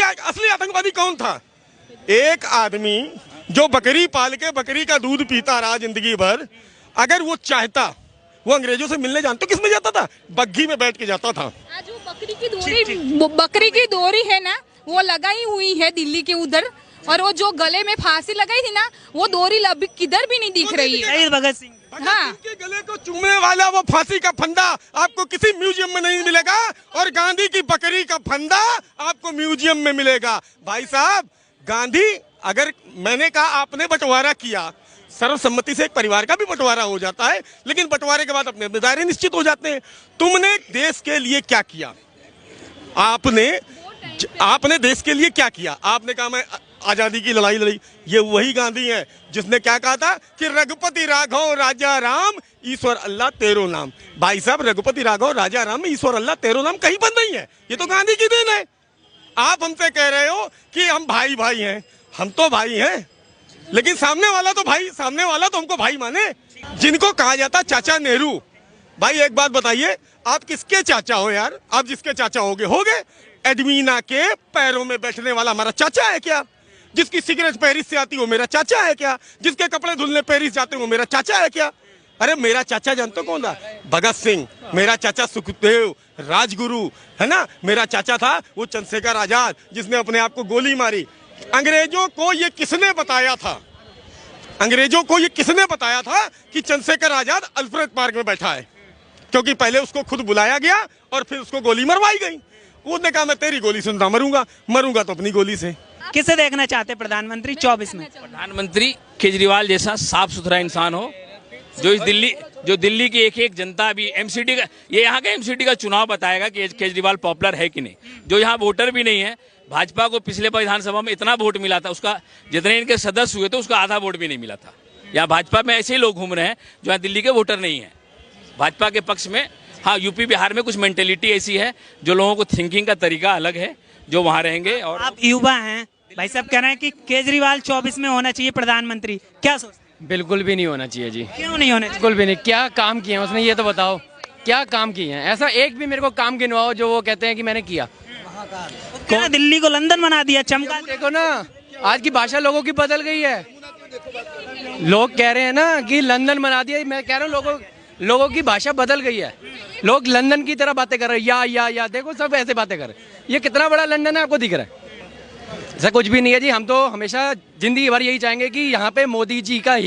असली आतंकवादी कौन था? एक आदमी जो बकरी पाल के बकरी का दूध पीता रहा जिंदगी भर, अगर वो चाहता, वो अंग्रेजों से मिलने जानते किस में जाता था? बग्घी में बैठ के जाता था। आज वो बकरी की डोरी है ना, वो लगाई हुई है दिल्ली के उधर, और वो जो गले में फांसी लगाई थी ना, वो डोरी अभी किधर भी नहीं दिख रही है। शहीद भगत सिंह हाँ, के गले को चूमने वाला वो फांसी का फंदा आपको किसी म्यूजियम में नहीं मिलेगा, और गांधी की बकरी का फंदा आपको म्यूजियम में मिलेगा। भाई साहब, गांधी, अगर मैंने कहा आपने बंटवारा किया, सर्वसम्मति से एक परिवार का भी बंटवारा हो जाता है, लेकिन बंटवारे के बाद अपने दायरे निश्चित हो जाते हैं। तुमने देश के लिए क्या किया? आपने देश के लिए क्या किया? आपने कहा मैं आजादी की लड़ाई लड़ी। ये वही गांधी है जिसने क्या कहा था कि रघुपति राघव राजा राम ईश्वर अल्लाह तेरो नाम। भाई साहब, रघुपति राघव राजा राम ईश्वर अल्लाह तेरो नाम कहीं पर नहीं है, ये तो गांधी की देन है। आप हमसे कह रहे हो कि हम भाई भाई हैं, हम तो भाई हैं, लेकिन सामने वाला तो हमको भाई माने। जिनको कहा जाता चाचा नेहरू, भाई एक बात बताइए, आप किसके चाचा हो यार? आप जिसके चाचा होगे एडमीना के पैरों में बैठने वाला हमारा चाचा है क्या? जिसकी सिगरेट पेरिस से आती वो मेरा चाचा है क्या? जिसके कपड़े धुलने पेरिस जाते वो मेरा चाचा है क्या? अरे मेरा चाचा जानते कौन था? भगत सिंह। मेरा चाचा सुखदेव, राजगुरु, है ना? मेरा चाचा था वो चंद्रशेखर आजाद, जिसने अपने आप को गोली मारी। अंग्रेजों को ये किसने बताया था? अंग्रेजों को ये किसने बताया था कि चंद्रशेखर आजाद अल्फ्रेड पार्क में बैठा है? क्योंकि पहले उसको खुद बुलाया गया और फिर उसको गोली मरवाई गई। उसने कहा मैं तेरी गोली से ना मरूंगा तो अपनी गोली से। किसे देखना चाहते प्रधानमंत्री 24 में? प्रधानमंत्री केजरीवाल जैसा साफ सुथरा इंसान हो, जो दिल्ली की एक एक जनता भी एमसीडी का, ये यहाँ का एमसीडी का चुनाव बताएगा कि केजरीवाल पॉपुलर है कि नहीं। जो यहाँ वोटर भी नहीं है, भाजपा को पिछले विधानसभा में इतना वोट मिला था, उसका जितने इनके सदस्य हुए थे उसका आधा वोट भी नहीं मिला था। यहाँ भाजपा में ऐसे ही लोग घूम रहे हैं जो यहाँ दिल्ली के वोटर नहीं है भाजपा के पक्ष में। हाँ, यूपी बिहार में कुछ मेंटेलिटी ऐसी है, जो लोगों को थिंकिंग का तरीका अलग है, जो वहाँ रहेंगे। और आप युवा हैं, भाई साहब कह रहे हैं कि केजरीवाल 24 में होना चाहिए प्रधानमंत्री, क्या सोचते हैं? बिल्कुल भी नहीं होना चाहिए जी। क्यों नहीं होना चाहिए? बिल्कुल भी नहीं। क्या काम किए हैं उसने, ये तो बताओ, क्या काम किए हैं? ऐसा एक भी मेरे को काम गिनवाओ जो वो कहते हैं कि मैंने किया। क्या दिल्ली को लंदन बना दिया, चमका। देखो ना, आज की भाषा लोगों की बदल गई है। लोग कह रहे हैं ना कि लंदन बना दिया, मैं कह रहा हूँ लोगों की भाषा बदल गई है। लोग लंदन की तरह बातें कर रहे हैं, या देखो सब ऐसे बातें कर रहे हैं। ये कितना बड़ा लंदन है आपको दिख रहा है? ऐसा कुछ भी नहीं है जी। हम तो हमेशा जिंदगी भर यही चाहेंगे कि यहाँ पे मोदी जी का ही